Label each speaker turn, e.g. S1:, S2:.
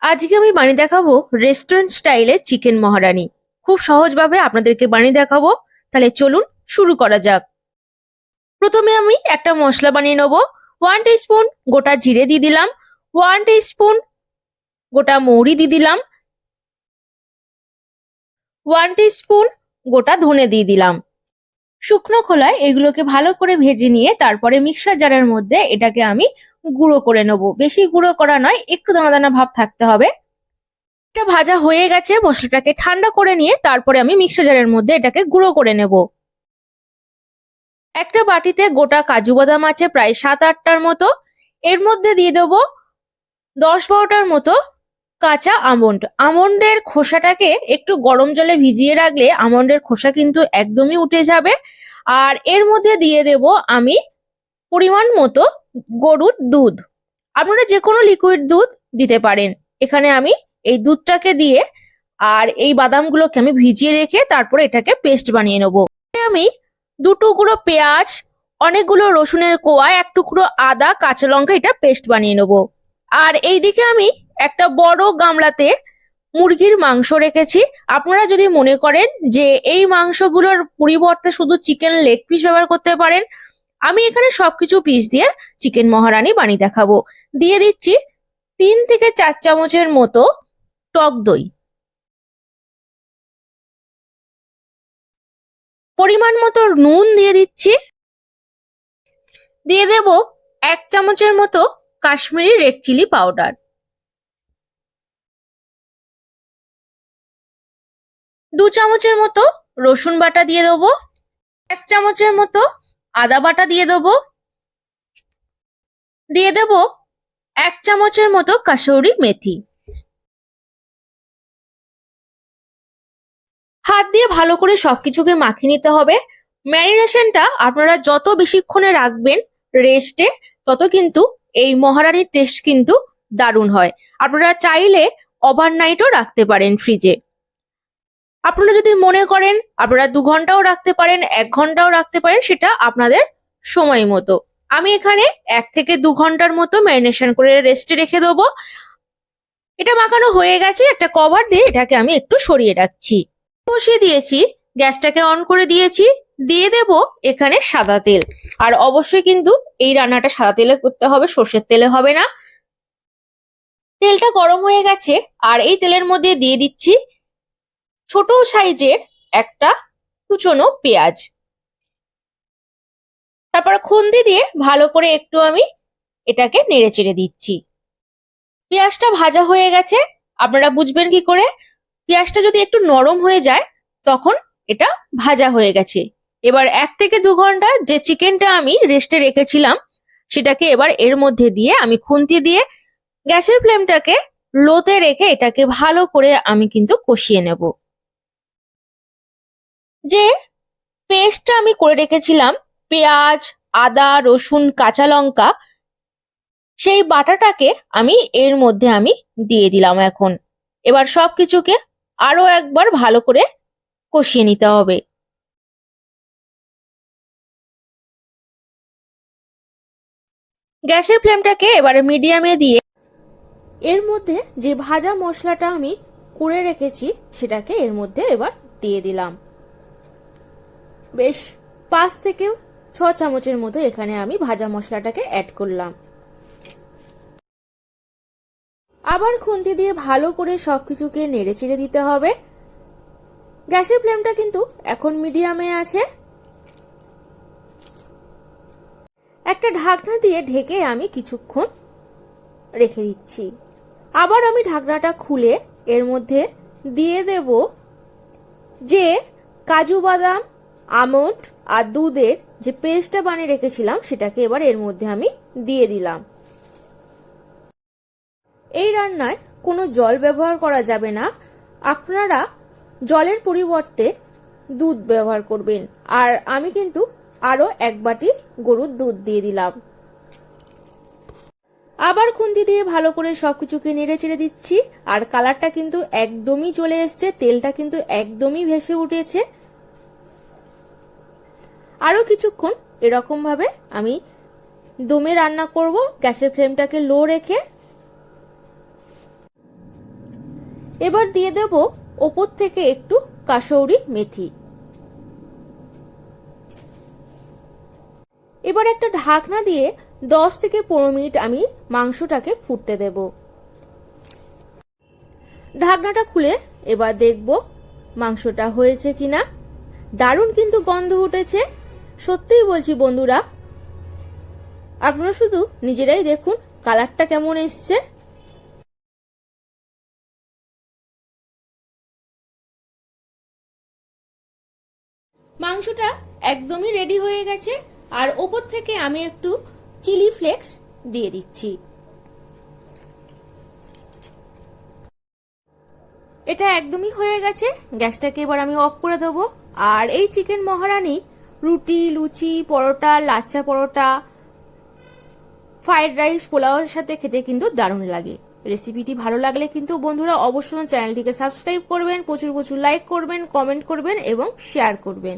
S1: আজকে আমি বানিয়ে দেখাবো রেস্টুরেন্ট স্টাইলে চিকেন মহারানি। খুব সহজভাবে আপনাদেরকে বানিয়ে দেখাবো। তাহলে চলুন শুরু করা যাক। প্রথমে আমি একটা মশলা বানিয়ে নেবো। 1 টিস্পুন গোটা জিরে দিয়ে দিলাম, 1 টিস্পুন গোটা মৌরি দিয়ে দিলাম, 1 টিস্পুন গোটা ধনে দিয়ে দিলাম। শুকনো খোলায় এগুলোকে ভালো করে ভেজে নিয়ে তারপরে মিক্সার জারের মধ্যে এটাকে আমি গুঁড়ো করে নেবো। বেশি গুঁড়ো করা নয়, একটু দানা দানা ভাব থাকতে হবে। এটা ভাজা হয়ে গেছে, মশলাটাকে ঠান্ডা করে নিয়ে তারপরে আমি মিক্সার জারের মধ্যে এটাকে গুঁড়ো করে নেব। একটা বাটিতে গোটা কাজু বাদাম আছে প্রায় 7-8টার মতো। এর মধ্যে দিয়ে দেবো 10-12টার মতো কাঁচা আমন্ড। আমন্ডের খোসাটাকে একটু গরম জলে ভিজিয়ে রাখলে আমন্ডের খোসা কিন্তু একদমই উঠে যাবে। আর এর মধ্যে দিয়ে দেব আমি পরিমাণ মতো গরুর দুধ। আপনারা যে কোনো লিকুইড দুধ দিতে পারেন। এখানে আমি এই দুধটাকে দিয়ে আর এই বাদামগুলোকে আমি ভিজিয়ে রেখে তারপরে এটাকে পেস্ট বানিয়ে নেবো। আমি 2 টুকরো পেঁয়াজ, অনেকগুলো রসুনের কোয়া, 1 টুকরো আদা, কাঁচা লঙ্কা এটা পেস্ট বানিয়ে নেবো। আর এইদিকে আমি একটা বড় গামলাতে মুরগির মাংস রেখেছি। আপনারা যদি মনে করেন যে এই মাংসগুলোর পরিবর্তে শুধু চিকেন লেগ পিস ব্যবহার করতে পারেন, আমি এখানে সবকিছু পিস দিয়ে চিকেন মহারানি বানিয়ে দেখাবো। দিয়ে দিচ্ছি 3 থেকে 4 চামচের মতো টক দই, পরিমাণ মতো নুন দিয়ে দিচ্ছি, দিয়ে দেব 1 চামচের মতো কাশ্মীরি রেড চিলি পাউডার, 2 চামচের মতো রসুন বাটা দিয়ে দেবো, 1 চামচের মতো আদা বাটা দিয়ে দেবো, দিয়ে দেব 1 চামচের মতো কাসুরি মেথি। হাত দিয়ে ভালো করে সবকিছুকে মাখিয়ে নিতে হবে। ম্যারিনেশনটা আপনারা যত বেশিক্ষণে রাখবেন রেস্টে, তত কিন্তু এই মহারানির টেস্ট কিন্তু দারুণ হয়। আপনারা চাইলে ওভারনাইটও রাখতে পারেন ফ্রিজে। আপনারা যদি মনে করেন আপনারা 2 ঘন্টাও রাখতে পারেন, 1 ঘন্টাও রাখতে পারেন, সেটা আপনাদের সময় মতো। আমি এখানে 1 থেকে 2 ঘন্টার মতো ম্যারিনেশন করে রেস্টে রেখে দেবো। এটা মাখানো হয়ে গেছে, একটা কভার দিয়ে এটাকে আমি একটু সরিয়ে রাখছি। বসিয়ে দিয়েছি, গ্যাসটাকে অন করে দিয়েছি, দিয়ে দেব এখানে সাদা তেল। আর অবশ্যই কিন্তু এই রান্নাটা সাদা তেলে করতে হবে, সর্ষের তেলে হবে না। তেলটা গরম হয়ে গেছে আর এই তেলের মধ্যে দিয়ে দিচ্ছি ছোট সাইজের একটা কুচনো পেঁয়াজ। তারপর খুন্তি দিয়ে ভালো করে একটু আমি এটাকে নেড়ে চেড়ে দিচ্ছি। পেঁয়াজটা ভাজা হয়ে গেছে। আপনারা বুঝবেন কি করে? পেঁয়াজটা যদি একটু নরম হয়ে যায় তখন এটা ভাজা হয়ে গেছে। এবার 1 থেকে 2 ঘন্টা যে চিকেনটা আমি রেস্টে রেখেছিলাম সেটাকে এবার এর মধ্যে দিয়ে আমি খুন্তি দিয়ে গ্যাসের ফ্লেমটাকে লোতে রেখে এটাকে ভালো করে আমি কিন্তু কষিয়ে নেব। যে পেস্টটা আমি করে রেখেছিলাম পেঁয়াজ, আদা, রসুন, কাঁচা লঙ্কা, সেই বাটাটাকে আমি এর মধ্যে আমি দিয়ে দিলাম এখন। এবার সবকিছুকে আরো একবার ভালো করে কষিয়ে নিতে হবে। গ্যাসের ফ্লেমটাকে এবারে মিডিয়ামে দিয়ে এর মধ্যে যে ভাজা মশলাটা আমি করে রেখেছি সেটাকে এর মধ্যে এবার দিয়ে দিলাম। বেশ 5 থেকে 6 চামচের মতো এখানে আমি ভাজা মশলাটাকে অ্যাড করলাম। আবার খুন্তি দিয়ে ভালো করে সবকিছুকে নেড়ে চেড়ে দিতে হবে। গ্যাসের ফ্লেমটা কিন্তু এখন মিডিয়ামে আছে। একটা ঢাকনা দিয়ে ঢেকে আমি কিছুক্ষণ রেখে দিচ্ছি। আবার আমি ঢাকনাটা খুলে এর মধ্যে দিয়ে দেব যে কাজু বাদাম, আমন্ড আর দুধের যে পেস্টটা বানিয়ে রেখেছিলাম সেটাকে এবার এর মধ্যে আমি দিয়ে দিলাম। এই রান্নায় কোনো জল ব্যবহার করা যাবে না। আপনারা জলের পরিবর্তে দুধ ব্যবহার করবেন। আর আমি কিন্তু আরো 1 বাটি গরুর দুধ দিয়ে দিলাম। আবার খুন্তি দিয়ে ভালো করে সবকিছুকে নেড়ে চেড়ে দিচ্ছি। আর কালারটা কিন্তু একদমই চলে এসছে, তেলটা কিন্তু একদমই ভেসে উঠেছে। আরো কিছুক্ষণ এরকম ভাবে আমি দমে রান্না করব, গ্যাসের ফ্লেমটাকে লো রেখে। এবার দিয়ে দেব ওপর থেকে একটু কাসৌরি মেথি। এবার একটা ঢাকনা দিয়ে 10 থেকে 15 মিনিট আমি মাংসটাকে ফুটতে দেব। ঢাকনাটা খুলে এবার দেখব মাংসটা হয়েছে কিনা। দারুণ কিন্তু গন্ধ উঠেছে, সত্যিই বলছি বন্ধুরা, আপনারা শুধু নিজেরাই দেখুন কালারটা কেমন এসছে। মাংসটা একদমই রেডি হয়ে গেছে, আর ওপর থেকে আমি একটু চিলি ফ্লেক্স দিয়ে দিচ্ছি। এটা একদমই হয়ে গেছে, গ্যাসটাকে এবার আমি অফ করে দেবো। আর এই চিকেন মহারানি রুটি, লুচি, পরোটা, লাচ্চা পরোটা, ফ্রাইড রাইস, পোলাওয়ের সাথে খেতে কিন্তু দারুণ লাগে। রেসিপিটি ভালো লাগলে কিন্তু বন্ধুরা অবশ্যই চ্যানেলটিকে সাবস্ক্রাইব করবেন, প্রচুর প্রচুর লাইক করবেন, কমেন্ট করবেন এবং শেয়ার করবেন।